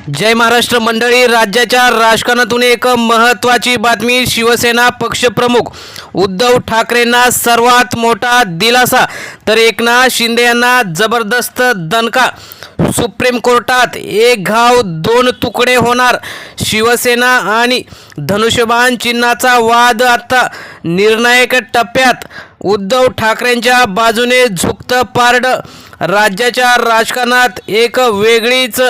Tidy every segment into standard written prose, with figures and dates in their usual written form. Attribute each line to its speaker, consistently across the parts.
Speaker 1: जय महाराष्ट्र मंडळी, राज्याच्या राजकारणातून एक महत्त्वाची बातमी. शिवसेना पक्षप्रमुख उद्धव ठाकरेंना सर्वात मोठा दिलासा, तर एकनाथ शिंदे यांना जबरदस्त दणका. सुप्रीम कोर्टात एक घाव दोन तुकडे होणार. शिवसेना आणि धनुष्यबाण चिन्हाचा वाद आता निर्णायक टप्प्यात. उद्धव ठाकरेंच्या बाजूने झुकतं पारडं. राज्याच्या राजकारणात एक वेगळीच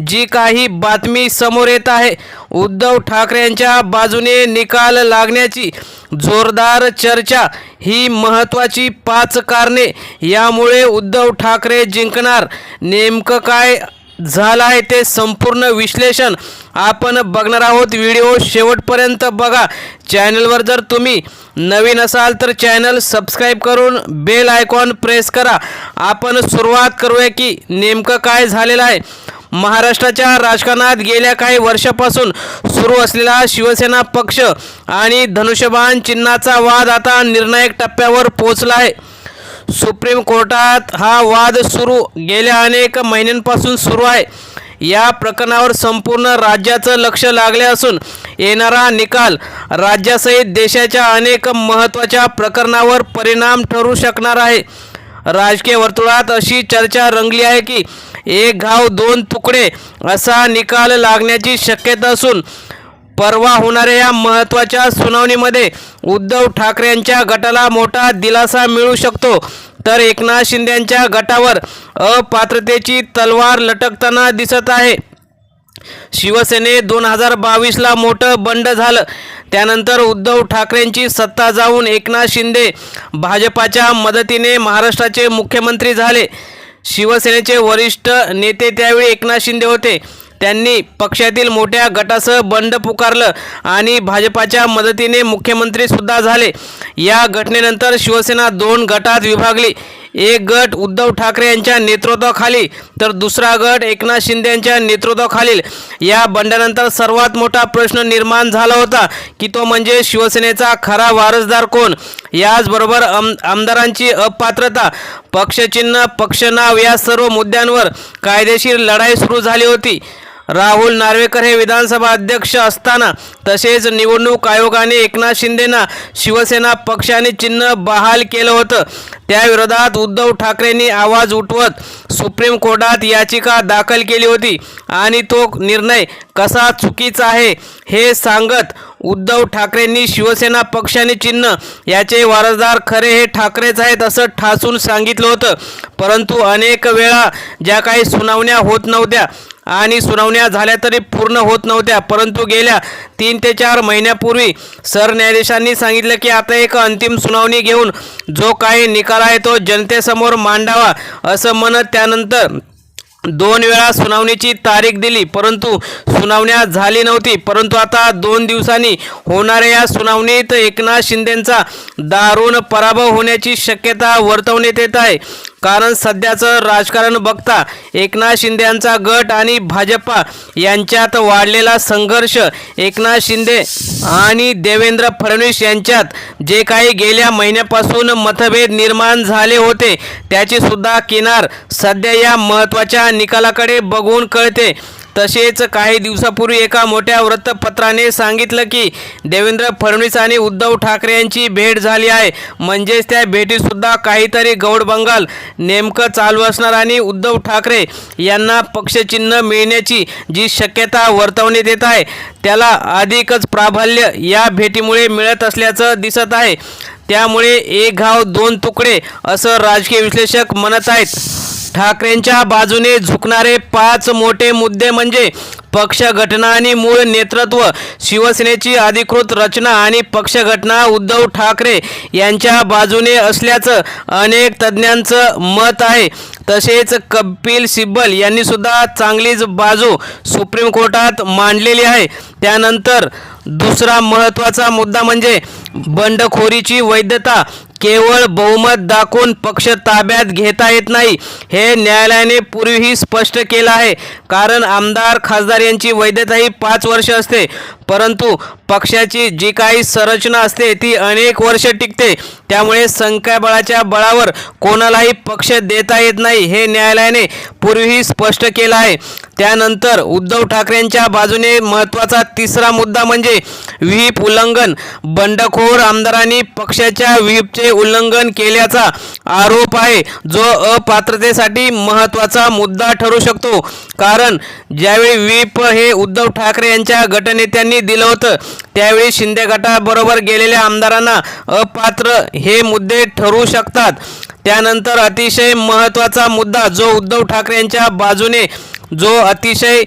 Speaker 1: जी काही बातमी समोर येत आहे. उद्धव ठाकरे यांच्या बाजूने निकाल लागण्याची जोरदार चर्चा. ही महत्त्वाची 5 कारणे, यामुळे उद्धव ठाकरे जिंकणार. नेमकं काय झालं आहे ते संपूर्ण विश्लेषण आपण बघणार आहोत. व्हिडिओ शेवटपर्यंत बघा. चॅनलवर जर तुम्ही नवीन असाल तर चॅनल सबस्क्राईब करून बेल आयकॉन प्रेस करा. आपण सुरुवात करूया की नेमकं काय झालेलं आहे. महाराष्ट्राच्या राजकारणात गेल्या काही वर्षापासून सुरू असलेला शिवसेना पक्ष आणि धनुष्यबाण चिन्हाचा वाद आता निर्णायक टप्प्यावर पोहोचला आहे. सुप्रीम कोर्टात हा वाद गेल्या अनेक महिन्यांपासून सुरू आहे. या प्रकरणावर संपूर्ण राज्याचं लक्ष लागले असून येणारा निकाल राज्यासहित देशाच्या अनेक महत्त्वाच्या प्रकरणावर परिणाम ठरू शकणार आहे. राजकीय वर्तुळात अशी चर्चा रंगली आहे की एक घाव दोन तुकडे असा निकाल लागण्याची शक्यता असून परवा होणाऱ्या या महत्त्वाच्या सुनावणीमध्ये उद्धव ठाकरे यांच्या गटाला मोठा दिलासा मिळू शकतो, तर एकनाथ शिंदे यांच्या गटावर अपात्रतेची तलवार लटकताना दिसत आहे. शिवसेने 2022ला मोठं बंड झालं. त्यानंतर उद्धव ठाकरेंची सत्ता जाऊन एकनाथ शिंदे भाजपाच्या मदतीने महाराष्ट्राचे मुख्यमंत्री झाले. शिवसेनेचे वरिष्ठ नेते त्यावेळी एकनाथ शिंदे होते. त्यांनी पक्षातील मोठ्या गटासह बंड पुकारलं आणि भाजपाच्या मदतीने मुख्यमंत्री सुद्धा झाले. या घटनेनंतर शिवसेना 2 गटात विभागली. एक गट उद्धव ठाकरे यांच्या नेतृत्वाखाली तर दुसरा गट एकनाथ शिंदे यांच्या नेतृत्वाखालील. या बंडानंतर सर्वात मोठा प्रश्न निर्माण झाला होता की तो म्हणजे शिवसेनेचा खरा वारसदार कोण. याचबरोबर आमदारांची अपात्रता, पक्षचिन्ह, पक्षनाव या सर्व मुद्द्यांवर कायदेशीर लढाई सुरू झाली होती. राहुल नार्वेकर हे विधानसभा अध्यक्ष असताना तसेच निवडणूक आयोगाने एकनाथ शिंदेंना शिवसेना पक्षाने चिन्ह बहाल केलं होतं. त्याविरोधात उद्धव ठाकरेंनी आवाज उठवत सुप्रीम कोर्टात याचिका दाखल केली होती आणि तो निर्णय कसा चुकीचा आहे हे सांगत उद्धव ठाकरेंनी शिवसेना पक्षाने चिन्ह याचे वारसदार खरे हे ठाकरेच आहेत असं ठासून सांगितलं होतं. परंतु अनेक वेळा ज्या काही सुनावण्या होत नव्हत्या आणि सुनावण्या झाल्या तरी पूर्ण होत नव्हत्या, परंतु गेल्या 3 ते 4 महिन्यापूर्वी सरन्यायाधीशांनी सांगितलं की आता एक अंतिम सुनावणी घेऊन जो काही निकाल आहे तो जनतेसमोर मांडावा असं म्हणत त्यानंतर 2 वेळा सुनावणीची तारीख दिली, परंतु सुनावण्या झाली नव्हती. परंतु आता 2 दिवसांनी होणाऱ्या या सुनावणीत एकनाथ शिंदेंचा दारुण पराभव होण्याची शक्यता वर्तवण्यात येत आहे. कारण सध्याचं राजकारण बघता एकनाथ शिंदे यांचा गट आणि भाजपा यांच्यात वाढलेला संघर्ष, एकनाथ शिंदे आणि देवेंद्र फडणवीस यांच्यात जे काही गेल्या महिन्यापासून मतभेद निर्माण झाले होते त्याची सुद्धा किनार सध्या या महत्त्वाच्या निकालाकडे बघून कळते. तसेच काही दिवसापूर्वी एका मोठ्या वृत्तपत्राने सांगितलं की देवेंद्र फडणवीस आणि उद्धव ठाकरे यांची भेट झाली आहे. म्हणजेच त्या भेटीतसुद्धा काहीतरी गौडबंगाल नेमकं चालू असणार आणि उद्धव ठाकरे यांना पक्षचिन्ह मिळण्याची जी शक्यता वर्तवण्यात येत आहे त्याला अधिकच प्राबल्य या भेटीमुळे मिळत असल्याचं दिसत आहे. त्यामुळे एक घाव दोन तुकडे असं राजकीय विश्लेषक म्हणत आहेत. ठाकरेंच्या बाजूने झुकणारे 5 मोठे मुद्दे म्हणजे पक्ष घटना आणि मूळ नेतृत्व, शिवसेनेची अधिकृत रचना आणि पक्ष घटना उद्धव ठाकरे यांच्या बाजूने असल्याचं अनेक तज्ज्ञांचं मत आहे. तसेच कपिल सिब्बल यांनी सुद्धा चांगलीच बाजू सुप्रीम कोर्टात मांडलेली आहे. त्यानंतर दुसरा महत्त्वाचा मुद्दा म्हणजे बंडखोरीची वैधता. केवळ बहुमत दाखवून पक्ष ताब्यात घेता येत नाही हे न्यायालयाने पूर्वीही स्पष्ट केलं आहे. कारण आमदार खासदार यांची वैधता ही 5 वर्ष असते, परंतु पक्षाची जी काही संरचना असते ती अनेक वर्ष टिकते, त्यामुळे संख्याबळाच्या बळावर कोणालाही पक्ष देता येत नाही हे न्यायालयाने पूर्वीही स्पष्ट केलं आहे. त्यानंतर उद्धव ठाकरेंच्या बाजूने महत्त्वाचा तिसरा मुद्दा म्हणजे व्हीप उल्लंघन. बंडखोर आमदारांनी पक्षाच्या व्हीपचे उल्लंघन केल्याचा आरोप आहे, जो अपात्रतेसाठी महत्त्वाचा मुद्दा ठरू शकतो. कारण ज्यावेळी व्हीप हे उद्धव ठाकरे यांच्या गटनेत्यांनी दिलं होतं त्यावेळी शिंदे गटाबरोबर गेलेल्या आमदारांना अपात्र हे मुद्दे ठरू शकतात. त्यानंतर अतिशय महत्त्वाचा मुद्दा जो उद्धव ठाकरे यांच्या बाजूने जो अतिशय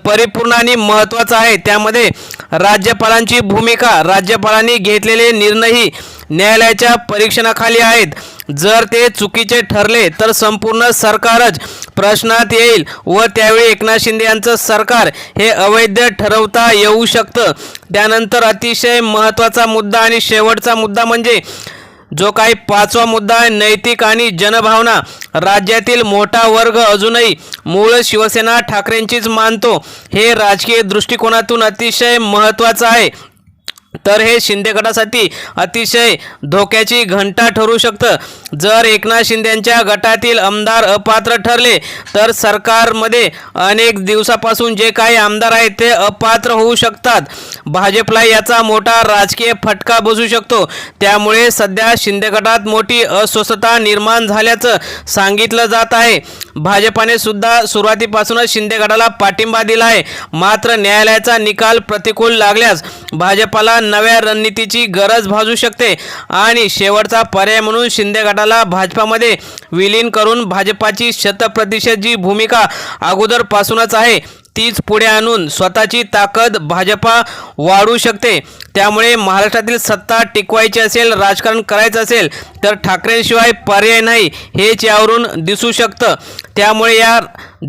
Speaker 1: परिपूर्ण आणि महत्त्वाचा आहे, त्यामध्ये राज्यपालांची भूमिका. राज्यपालांनी घेतलेले निर्णयही न्यायालयाच्या परीक्षणाखाली आहेत. जर ते चुकीचे ठरले तर संपूर्ण सरकारच प्रश्नात येईल व त्यावेळी एकनाथ शिंदे यांचं सरकार हे अवैध ठरवता येऊ शकतं. त्यानंतर अतिशय महत्त्वाचा मुद्दा आणि शेवटचा मुद्दा म्हणजे जो काही पाचवा मुद्दा आहे, नैतिक आणि जनभावना. राज्यातील मोठा वर्ग अजूनही मूळ शिवसेना ठाकरेंचीच मानतो. हे राजकीय दृष्टिकोनातून अतिशय महत्त्वाचं आहे. तर हे शिंदे गटासाठी अतिशय धोक्याची घंटा ठरू शकतं. जर एकनाथ शिंदेंच्या गटातील आमदार अपात्र ठरले तर सरकारमध्ये अनेक दिवसापासून जे काही आमदार आहेत ते अपात्र होऊ शकतात. भाजपला याचा मोठा राजकीय फटका बसू शकतो. त्यामुळे सध्या शिंदे गटात मोठी अस्वस्थता निर्माण झाल्याचं सांगितलं जात आहे. भाजपाने सुद्धा सुरुवातीपासूनच शिंदे गटाला पाठिंबा दिला आहे. मात्र न्यायालयाचा निकाल प्रतिकूल लागल्यास भाजपाला नव्या रणनीतीची गरज भासू शकते आणि शेवटचा पर्याय म्हणून शिंदे गटाला भाजपामध्ये विलीन करून भाजपाची 100% जी भूमिका अगोदरपासूनच आहे तीच पुढे आणून स्वतःची ताकद भाजपा वाढवू शकते. त्यामुळे महाराष्ट्रातील सत्ता टिकवायची असेल, राजकारण करायचं असेल तर ठाकरेंशिवाय पर्याय नाही हेच यावरून दिसू शकतं. त्यामुळे या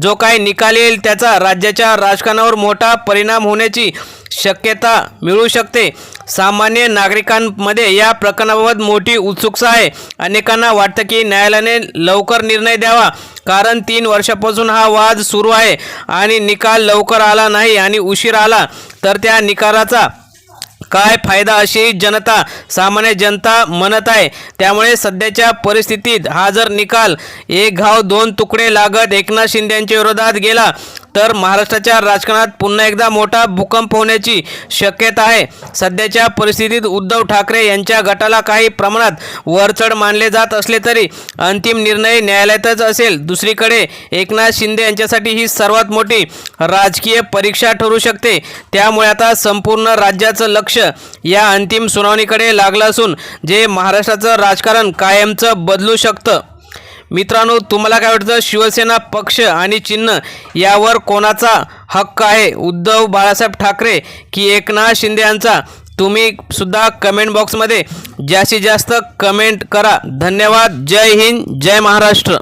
Speaker 1: जो काही निकाल येईल त्याचा राज्याच्या राजकारणावर मोठा परिणाम होण्याची शक्यता मिळू शकते. सामान्य नागरिकांमध्ये या प्रकरणाबाबत मोठी उत्सुकता आहे. अनेकांना वाटतं की न्यायालयाने लवकर निर्णय द्यावा, कारण 3 वर्षापासून हा वाद सुरू आहे आणि निकाल लवकर आला नाही आणि उशीर आला तर त्या निकालाचा काय फायदा अशी सामान्य जनता म्हणत आहे. त्यामुळे सध्याच्या परिस्थितीत हा जर निकाल एक घाव दोन तुकडे लागत एकनाथ शिंदे यांच्या विरोधात गेला तर महाराष्ट्राच्या राजकारणात पुन्हा एकदा मोठा भूकंप होण्याची शक्यता आहे. सध्याच्या परिस्थितीत उद्धव ठाकरे यांच्या गटाला काही प्रमाणात वरचढ मानले जात असले तरी अंतिम निर्णय न्यायालयातच असेल. दुसरीकडे एकनाथ शिंदे यांच्यासाठी ही सर्वात मोठी राजकीय परीक्षा ठरू शकते. त्यामुळे आता संपूर्ण राज्याचं लक्ष या अंतिम सुनावणीकडे लागलं असून जे महाराष्ट्राचं राजकारण कायमचं बदलू शकतं. मित्रांनो, तुम्हाला काय वाटतं? शिवसेना पक्ष आणि चिन्ह यावर कोणाचा हक्क आहे, उद्धव बाळासाहेब ठाकरे की एकनाथ शिंदे यांचा? तुम्ही सुद्धा कमेंट बॉक्समध्ये जास्तीत जास्त कमेंट करा. धन्यवाद. जय हिंद, जय महाराष्ट्र.